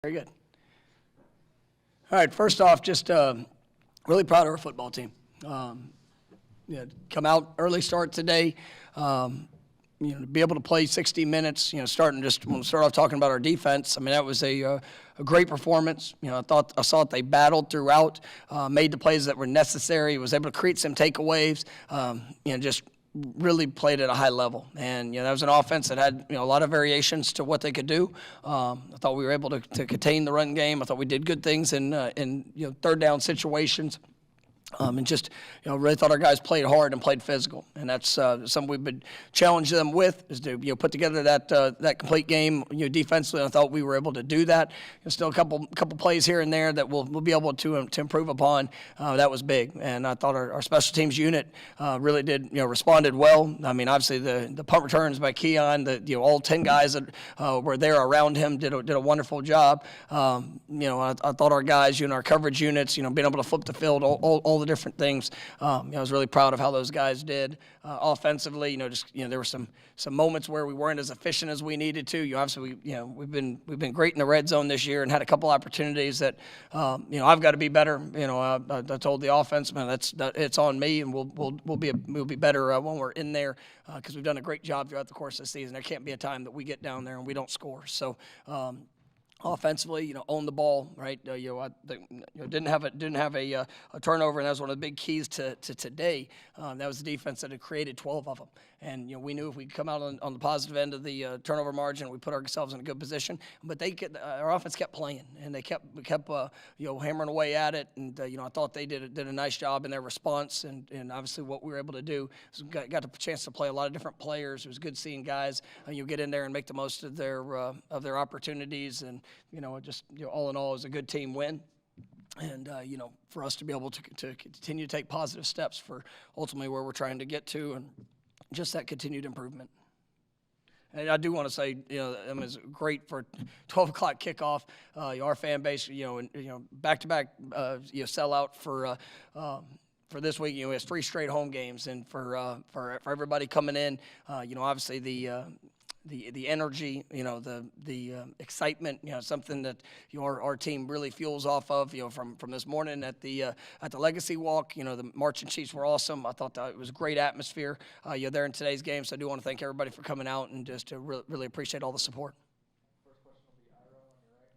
Very good. All right, first off, just really proud of our football team. Come out early start today. To be able to play 60 minutes. Starting just when we start off talking about our defense. I mean, that was a great performance. I saw that they battled throughout, made the plays that were necessary. Was able to create some takeaways. Just really played at a high level, and that was an offense that had a lot of variations to what they could do. I thought we were able to contain the run game. I thought we did good things in third down situations. Really thought our guys played hard and played physical, and that's something we've been challenging them with, is to put together that complete game. Defensively, I thought we were able to do that. Still a couple plays here and there that we'll be able to improve upon. That was big, and I thought our special teams unit really did responded well. I mean, obviously the punt returns by Keon, all 10 guys that were there around him did a wonderful job. I thought our guys, our coverage units, being able to flip the field, all the different things. I was really proud of how those guys did offensively. There were some moments where we weren't as efficient as we needed to. Obviously, we've been great in the red zone this year and had a couple opportunities that I've got to be better. I told the offense, man, it's on me, and we'll be better when we're in there, because we've done a great job throughout the course of the season. There can't be a time that we get down there and we don't score. So. Offensively, own the ball, right? Didn't have a turnover, and that was one of the big keys to today. That was the defense that had created 12 of them, and we knew if we come out on the positive end of the turnover margin, we put ourselves in a good position. But our offense kept playing, and they kept hammering away at it, and I thought they did a nice job in their response, and obviously what we were able to do is got the chance to play a lot of different players. It was good seeing guys get in there and make the most of their opportunities, and all in all, it was a good team win. And, for us to be able to continue to take positive steps for ultimately where we're trying to get to, and just that continued improvement. And I do want to say, it's great for 12 o'clock kickoff. Our fan base, back-to-back, sellout for this week. It has 3 straight home games, and for everybody coming in, obviously the energy, the excitement, something that our team really fuels off of. From this morning at the Legacy Walk, the marching chiefs were awesome. I thought that it was a great atmosphere there in today's game. So I do want to thank everybody for coming out, and just to really appreciate all the support. First question will be Ira on your right.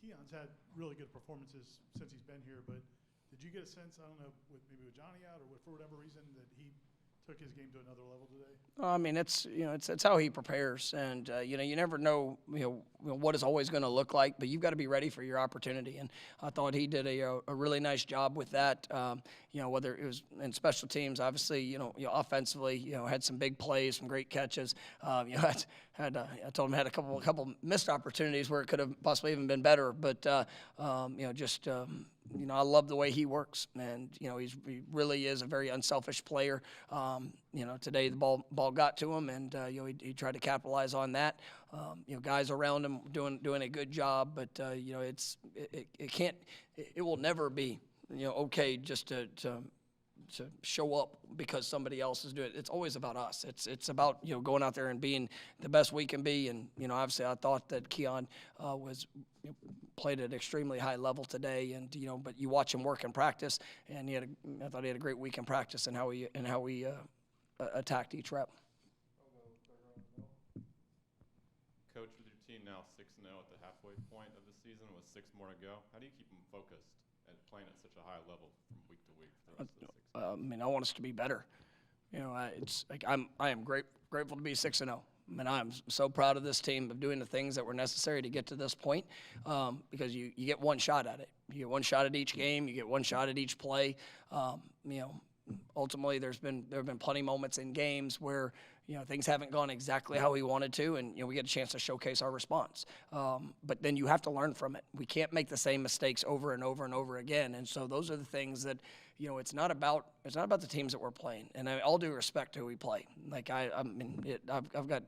Keon's had really good performances since he's been here, but did you get a sense, I don't know, maybe with Johnny out or for whatever reason, that he took his game to another level today? I mean, it's how he prepares, and you never know what it's always going to look like, but you've got to be ready for your opportunity. And I thought he did a really nice job with that. Whether it was in special teams, obviously, offensively, had some big plays, some great catches. I told him had a couple missed opportunities where it could have possibly even been better, but I love the way he works, and he really is a very unselfish player. Today the ball got to him, and he tried to capitalize on that. Guys around him doing a good job, but it will never be okay just to show up because somebody else is doing it. It's always about us. It's about going out there and being the best we can be. And obviously I thought that Keon played at an extremely high level today. And but you watch him work in practice, and I thought he had a great week in practice and how he attacked each rep. Coach, with your team now 6-0 at the halfway point of the season with 6 more to go, how do you keep them focused and playing at such a high level from week to week for the rest of the 6 I want us to be better. It's like I am grateful to be 6-0. I'm so proud of this team of doing the things that were necessary to get to this point, because you get one shot at it. You get one shot at each game. You get one shot at each play. Ultimately, there have been plenty of moments in games where things haven't gone exactly how we wanted to, and we get a chance to showcase our response. But then you have to learn from it. We can't make the same mistakes over and over and over again. And so those are the things that it's not about the teams that we're playing. And all due respect to who we play. Like I've got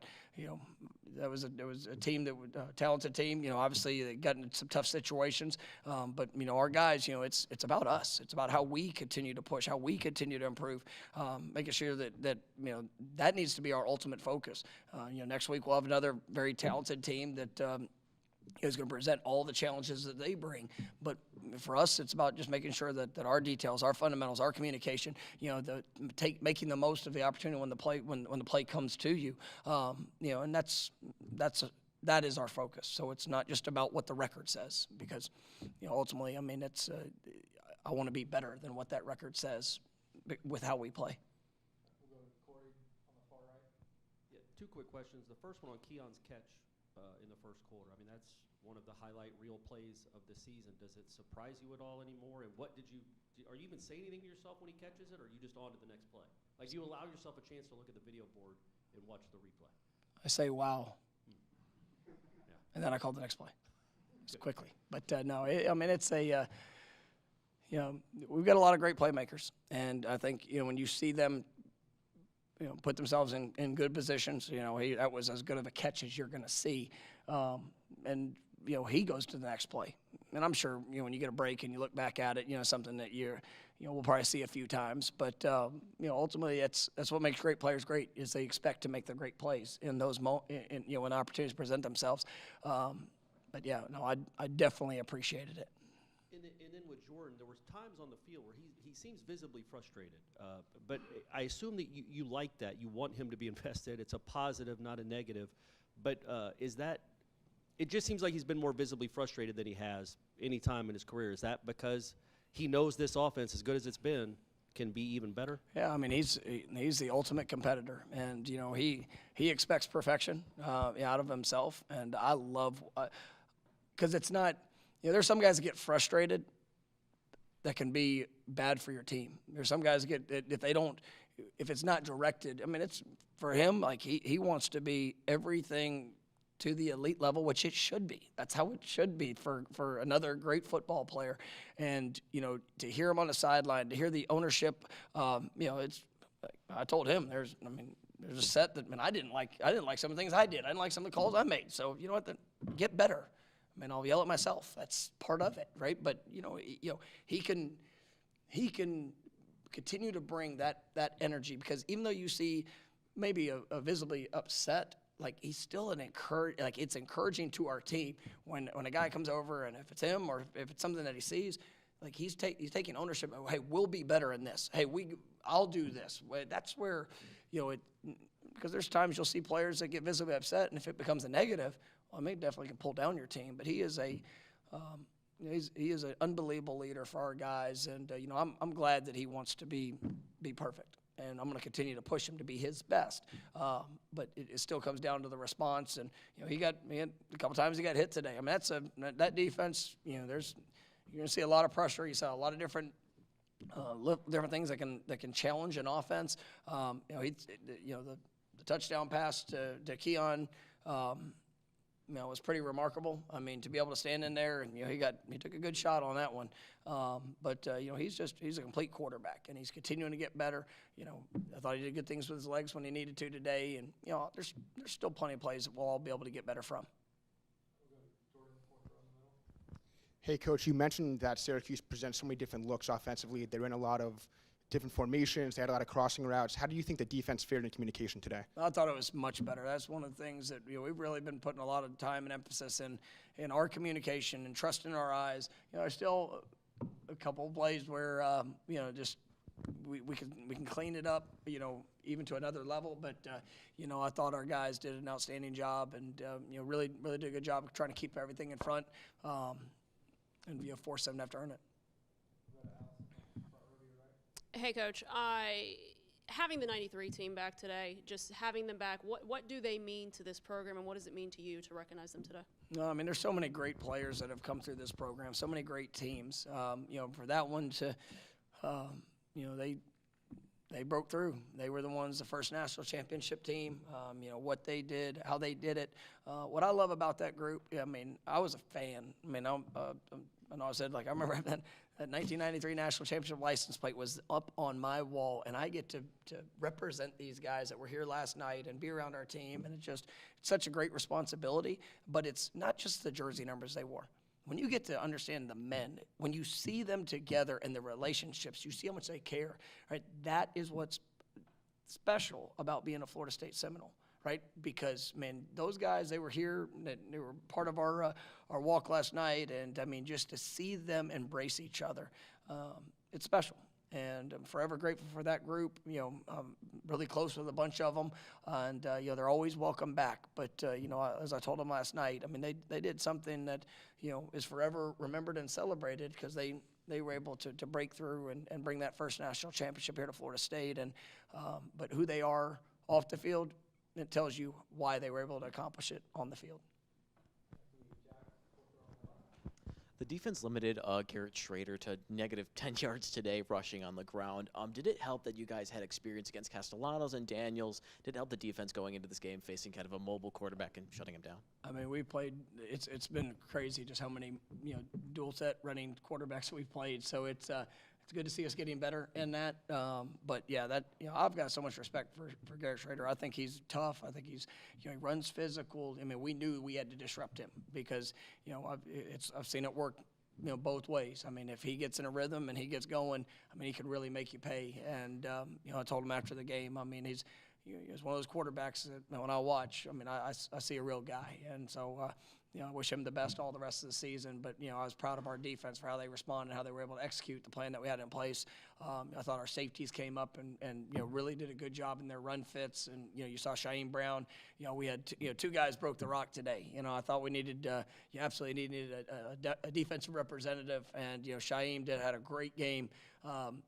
there was a team that was a talented team. Obviously they got into some tough situations. But our guys, it's about us. It's about how we continue to push, how we continue to improve, making sure that needs to be our ultimate focus. Next week we'll have another very talented team that is going to present all the challenges that they bring. But for us, it's about just making sure that our details, our fundamentals, our communication, making the most of the opportunity when the play comes to you. And that is our focus. So it's not just about what the record says, because ultimately, I mean, I want to be better than what that record says with how we play. We'll go to Corey on the far right. Yeah, 2 quick questions. The first one on Keon's catch in the first quarter. I mean, that's one of the highlight reel plays of the season. Does it surprise you at all anymore? And are you even saying anything to yourself when he catches it, or are you just on to the next play? Like, do you allow yourself a chance to look at the video board and watch the replay? I say, wow. Yeah. And then I call the next play just quickly. But no, it's we've got a lot of great playmakers. And I think, when you see them, put themselves in good positions, that was as good of a catch as you're going to see. And he goes to the next play. And I'm sure, when you get a break and you look back at it, something that we'll probably see a few times. But, ultimately that's what makes great players great, is they expect to make the great plays in those when opportunities present themselves. But yeah, no, I definitely appreciated it. And then with Jordan, there was times on the field where he seems visibly frustrated. But I assume that you like that. You want him to be invested. It's a positive, not a negative. But it just seems like he's been more visibly frustrated than he has any time in his career. Is that because he knows this offense, as good as it's been, can be even better? Yeah, I mean, he's the ultimate competitor. And, he expects perfection out of himself. And I love because it's not – there's some guys that get frustrated that can be bad for your team. There's some guys that get – if it's not directed – I mean, it's – for him, like, he wants to be everything to the elite level, which it should be. That's how it should be for another great football player. And, to hear him on the sideline, to hear the ownership, it's – I told him there's a set that, I didn't like some of the things I did. I didn't like some of the calls I made. So, you know what, then get better. I'll yell at myself. That's part of it, right? But, he can continue to bring that energy, because even though you see maybe a visibly upset, like, he's still it's encouraging to our team when a guy comes over, and if it's him or if it's something that he sees, like, he's taking ownership of, hey, we'll be better in this. Hey, I'll do this. That's where, because there's times you'll see players that get visibly upset, and if it becomes a negative, well, it definitely can pull down your team. But he is an unbelievable leader for our guys, and I'm glad that he wants to be perfect, and I'm going to continue to push him to be his best. But it still comes down to the response, and he had a couple times he got hit today. I mean, that defense. You're going to see a lot of pressure. You saw a lot of different things that can challenge an offense. The touchdown pass to Keon. Was pretty remarkable. I mean, to be able to stand in there, and he took a good shot on that one. But he's a complete quarterback, and he's continuing to get better. I thought he did good things with his legs when he needed to today, and there's still plenty of plays that we'll all be able to get better from. Hey, Coach, you mentioned that Syracuse presents so many different looks offensively. They're in a lot of different formations. They had a lot of crossing routes. How do you think the defense fared in communication today? I thought it was much better. That's one of the things that we've really been putting a lot of time and emphasis in our communication and trust in our eyes. There's still a couple of plays where just we can clean it up, even to another level. But I thought our guys did an outstanding job, and really did a good job of trying to keep everything in front, and force them to have to earn it. Hey, Coach, having the 93 team back today, just having them back, what do they mean to this program, and what does it mean to you to recognize them today? No, I mean, there's so many great players that have come through this program, so many great teams. For that one to, they broke through. They were the ones, the first national championship team. What they did, how they did it. What I love about that group, I was a fan. I know I said, I remember that 1993 national championship license plate was up on my wall, and I get to represent these guys that were here last night and be around our team, and it's such a great responsibility. But it's not just the jersey numbers they wore. When you get to understand the men, when you see them together and the relationships, you see how much they care, right? That is what's special about being a Florida State Seminole, right? Because, man, those guys, they were here, they were part of our walk last night, and, I mean, just to see them embrace each other, it's special. And I'm forever grateful for that group. You know, I'm really close with a bunch of them, and you know, they're always welcome back. But you know, as I told them last night, I mean, they did something that, you know, is forever remembered and celebrated, because they were able to break through and bring that first national championship here to Florida State. And but who they are off the field, it tells you why they were able to accomplish it on the field. The defense limited Garrett Schrader to negative 10 yards today rushing on the ground. Did it help that you guys had experience against Castellanos and Daniels? Did it help the defense going into this game facing kind of a mobile quarterback and shutting him down? I mean, we played, it's been crazy just how many, you know, dual set running quarterbacks we've played. So it's good to see us getting better in that. But yeah, that, you know, I've got so much respect for Garrett Schrader. I think he's tough. I think he's, you know, he runs physical. I mean, we knew we had to disrupt him because, you know, I've seen it work, you know, both ways. I mean, if he gets in a rhythm and he gets going, I mean, he could really make you pay. And, you know, I told him after the game, I mean, he's one of those quarterbacks that, you know, when I watch, I mean, I see a real guy. And so, you know, I wish him the best all the rest of the season. But, you know, I was proud of our defense for how they responded, how they were able to execute the plan that we had in place. I thought our safeties came up and you know, really did a good job in their run fits. And, you know, you saw Shaim Brown. You know, we had two guys broke the rock today. You know, I thought we needed, you absolutely needed a defensive representative. And, you know, Shaim had a great game,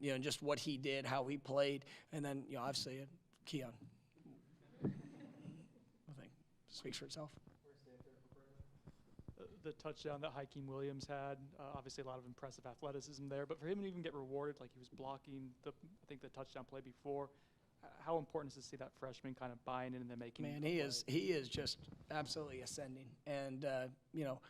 you know, and just what he did, how he played. And then, you know, obviously, Keon. I think speaks for itself. The touchdown that Hakeem Williams had, obviously a lot of impressive athleticism there, but for him to even get rewarded, like he was blocking I think the touchdown play before, how important is it to see that freshman kind of buying in and then making? Man, he is just absolutely ascending, and you know,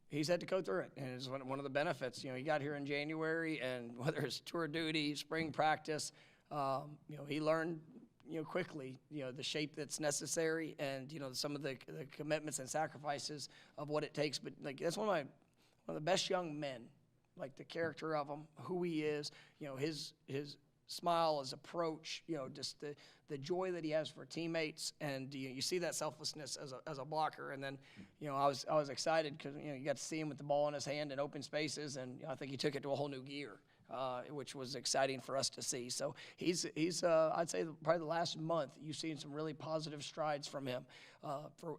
he's had to go through it, and it's one of the benefits. You know, he got here in January, and whether it's tour duty, spring practice, you know, he learned, you know, quickly, you know, the shape that's necessary, and, you know, some of the commitments and sacrifices of what it takes. But like, that's one of the best young men, like the character of him, who he is, you know, his smile, his approach, you know, just the joy that he has for teammates, and you see that selflessness as a blocker. And then, you know, I was excited because, you know, you got to see him with the ball in his hand in open spaces, and, you know, I think he took it to a whole new gear. Which was exciting for us to see. So he's I'd say probably the last month you've seen some really positive strides from him,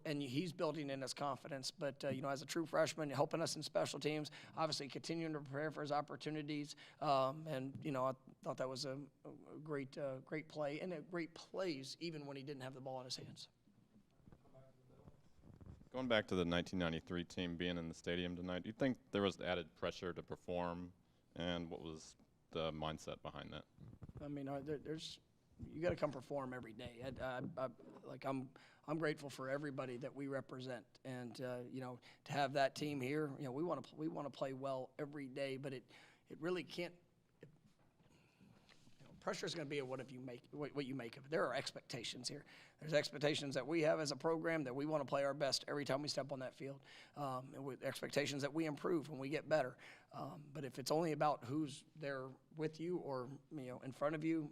and he's building in his confidence. But you know, as a true freshman, helping us in special teams, obviously continuing to prepare for his opportunities, and you know, I thought that was a great play, and great plays even when he didn't have the ball in his hands. Going back to the 1993 team being in the stadium tonight, do you think there was added pressure to perform? And what was the mindset behind that? I mean, you got to come perform every day. I'm grateful for everybody that we represent, and you know, to have that team here, you know, we want to play well every day, but it really can't. Pressure is going to be what you make of it. There are expectations here. There's expectations that we have as a program that we want to play our best every time we step on that field, and with expectations that we improve when we get better. But if it's only about who's there with you or, you know, in front of you,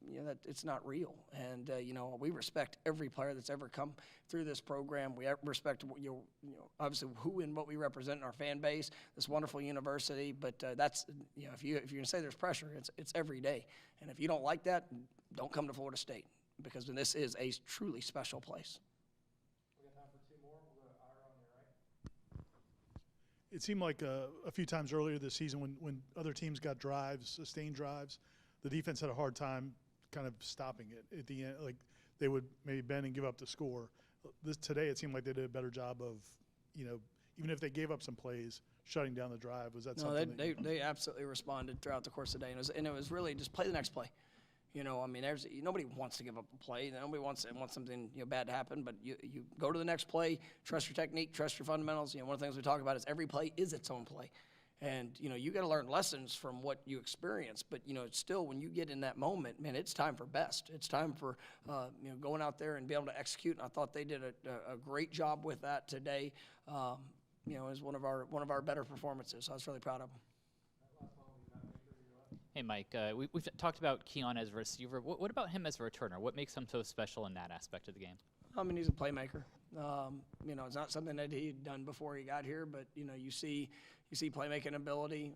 you know, that it's not real. And you know, we respect every player that's ever come through this program. We respect, you know, obviously who and what we represent in our fan base, this wonderful university. But that's, you know, if you're gonna say there's pressure, it's every day. And if you don't like that, don't come to Florida State, because this is a truly special place. We got time for two more. We'll go to Ira on your right. It seemed like a few times earlier this season when other teams got drives, sustained drives, the defense had a hard time kind of stopping it at the end. Like, they would maybe bend and give up the score. Today it seemed like they did a better job of, you know, even if they gave up some plays, shutting down the drive. Was that something? No, they absolutely responded throughout the course of the day, and it was really just play the next play. You know, I mean, nobody wants to give up a play. Nobody wants something, you know, bad to happen. But you go to the next play, trust your technique, trust your fundamentals. You know, one of the things we talk about is every play is its own play. And, you know, you got to learn lessons from what you experience. But, you know, it's still, when you get in that moment, man, it's time for best. It's time for, you know, going out there and be able to execute. And I thought they did a great job with that today. You know, it was one of our better performances. So I was really proud of them. Hey, Mike. We've talked about Keon as a receiver. What about him as a returner? What makes him so special in that aspect of the game? I mean, he's a playmaker. It's not something that he'd done before he got here, but you see playmaking ability.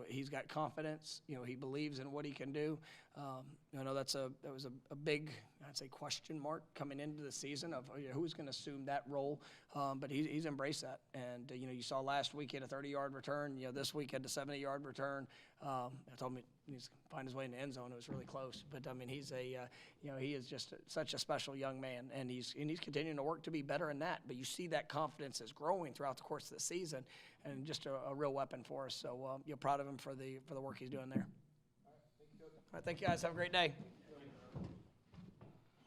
He's got confidence. He believes in what he can do. I know that was a big, I'd say, question mark coming into the season of who's going to assume that role. But he's embraced that. And you saw last week he had a 30-yard return. This week had a 70-yard return. I told him he needs to find his way in the end zone. It was really close. But I mean, he is just such a special young man, and he's continuing to work to be better in that. But you see that confidence is growing throughout the course of the season, and just a real weapon for us. So proud of him for the work he's doing there. All right, thank you guys. Have a great day.